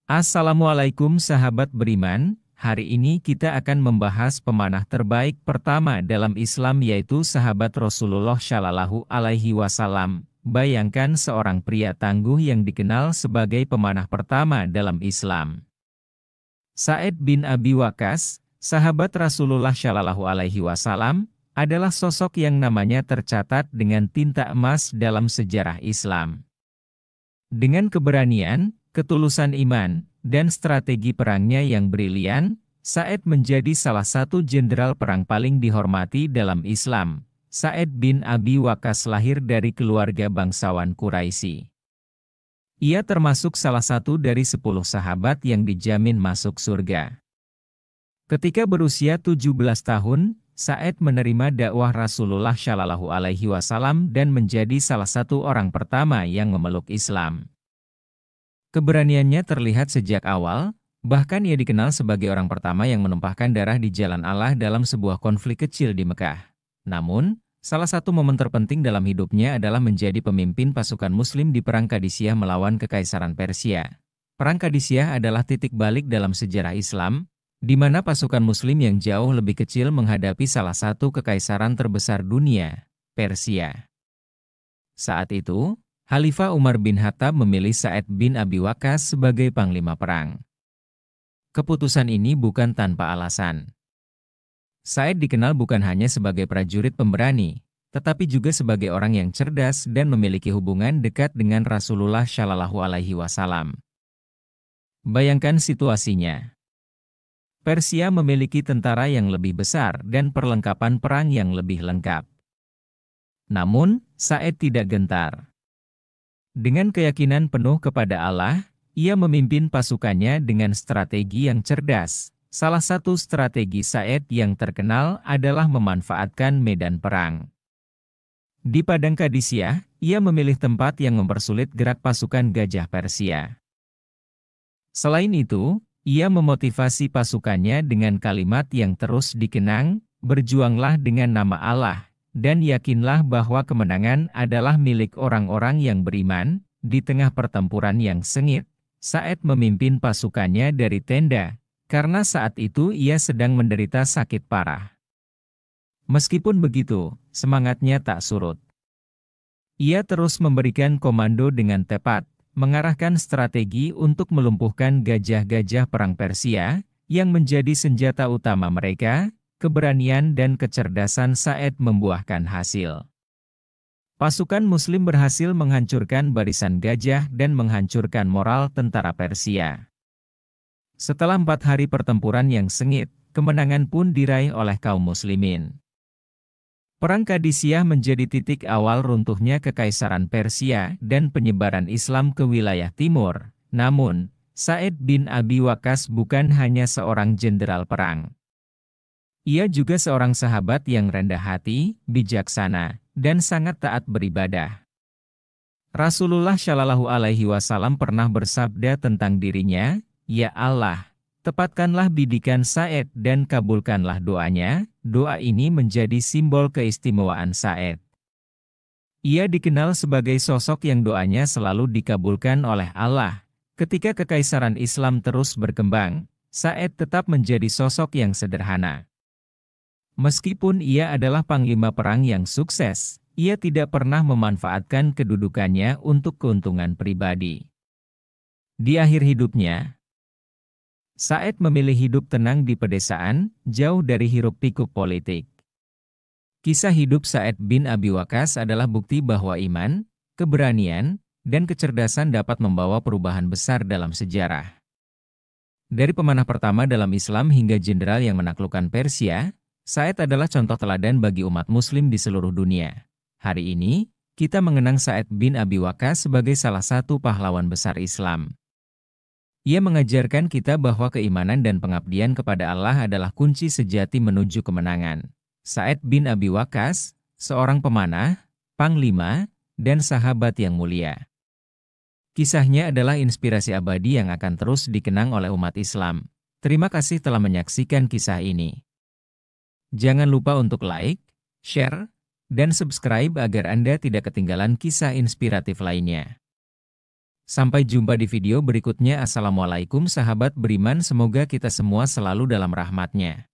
Assalamualaikum sahabat beriman, hari ini kita akan membahas pemanah terbaik pertama dalam Islam yaitu sahabat Rasulullah Shallallahu Alaihi Wasallam. Bayangkan seorang pria tangguh yang dikenal sebagai pemanah pertama dalam Islam. Sa'id bin Abi Waqqas, sahabat Rasulullah Shallallahu Alaihi Wasallam, adalah sosok yang namanya tercatat dengan tinta emas dalam sejarah Islam. Dengan keberanian, ketulusan iman, dan strategi perangnya yang brilian, Sa'id menjadi salah satu jenderal perang paling dihormati dalam Islam. Sa'id bin Abi Waqqas lahir dari keluarga bangsawan Quraisy. Ia termasuk salah satu dari 10 sahabat yang dijamin masuk surga. Ketika berusia 17 tahun, Sa'id menerima dakwah Rasulullah Shallallahu Alaihi Wasallam dan menjadi salah satu orang pertama yang memeluk Islam. Keberaniannya terlihat sejak awal, bahkan ia dikenal sebagai orang pertama yang menumpahkan darah di jalan Allah dalam sebuah konflik kecil di Mekah. Namun, salah satu momen terpenting dalam hidupnya adalah menjadi pemimpin pasukan Muslim di Perang Qadisiyah melawan Kekaisaran Persia. Perang Qadisiyah adalah titik balik dalam sejarah Islam, di mana pasukan Muslim yang jauh lebih kecil menghadapi salah satu kekaisaran terbesar dunia, Persia. Saat itu, Khalifah Umar bin Khattab memilih Sa'id bin Abi Waqqas sebagai panglima perang. Keputusan ini bukan tanpa alasan. Sa'id dikenal bukan hanya sebagai prajurit pemberani, tetapi juga sebagai orang yang cerdas dan memiliki hubungan dekat dengan Rasulullah Shallallahu Alaihi Wasallam. Bayangkan situasinya. Persia memiliki tentara yang lebih besar dan perlengkapan perang yang lebih lengkap. Namun, Sa'id tidak gentar. Dengan keyakinan penuh kepada Allah, ia memimpin pasukannya dengan strategi yang cerdas. Salah satu strategi Sa'id yang terkenal adalah memanfaatkan medan perang. Di Padang Qadisiyah, ia memilih tempat yang mempersulit gerak pasukan Gajah Persia. Selain itu, ia memotivasi pasukannya dengan kalimat yang terus dikenang, "Berjuanglah dengan nama Allah, dan yakinlah bahwa kemenangan adalah milik orang-orang yang beriman." Di tengah pertempuran yang sengit, Sa'id memimpin pasukannya dari tenda, karena saat itu ia sedang menderita sakit parah. Meskipun begitu, semangatnya tak surut. Ia terus memberikan komando dengan tepat, mengarahkan strategi untuk melumpuhkan gajah-gajah perang Persia, yang menjadi senjata utama mereka. Keberanian dan kecerdasan Sa'id membuahkan hasil. Pasukan Muslim berhasil menghancurkan barisan gajah dan menghancurkan moral tentara Persia. Setelah 4 hari pertempuran yang sengit, kemenangan pun diraih oleh kaum muslimin. Perang Qadisiyah menjadi titik awal runtuhnya Kekaisaran Persia dan penyebaran Islam ke wilayah timur. Namun, Sa'id bin Abi Waqqas bukan hanya seorang jenderal perang. Ia juga seorang sahabat yang rendah hati, bijaksana, dan sangat taat beribadah. Rasulullah Shallallahu Alaihi Wasallam pernah bersabda tentang dirinya, "Ya Allah, tepatkanlah bidikan Sa'id dan kabulkanlah doanya." Doa ini menjadi simbol keistimewaan Sa'id. Ia dikenal sebagai sosok yang doanya selalu dikabulkan oleh Allah. Ketika Kekaisaran Islam terus berkembang, Sa'id tetap menjadi sosok yang sederhana. Meskipun ia adalah panglima perang yang sukses, ia tidak pernah memanfaatkan kedudukannya untuk keuntungan pribadi. Di akhir hidupnya, Sa'id memilih hidup tenang di pedesaan, jauh dari hiruk-pikuk politik. Kisah hidup Sa'id bin Abi Waqqas adalah bukti bahwa iman, keberanian, dan kecerdasan dapat membawa perubahan besar dalam sejarah. Dari pemanah pertama dalam Islam hingga jenderal yang menaklukkan Persia, Sa'id adalah contoh teladan bagi umat Muslim di seluruh dunia. Hari ini, kita mengenang Sa'id bin Abi Waqqas sebagai salah satu pahlawan besar Islam. Ia mengajarkan kita bahwa keimanan dan pengabdian kepada Allah adalah kunci sejati menuju kemenangan. Sa'id bin Abi Waqqas, seorang pemanah, panglima, dan sahabat yang mulia. Kisahnya adalah inspirasi abadi yang akan terus dikenang oleh umat Islam. Terima kasih telah menyaksikan kisah ini. Jangan lupa untuk like, share, dan subscribe agar Anda tidak ketinggalan kisah inspiratif lainnya. Sampai jumpa di video berikutnya. Assalamualaikum sahabat beriman, semoga kita semua selalu dalam rahmat-Nya.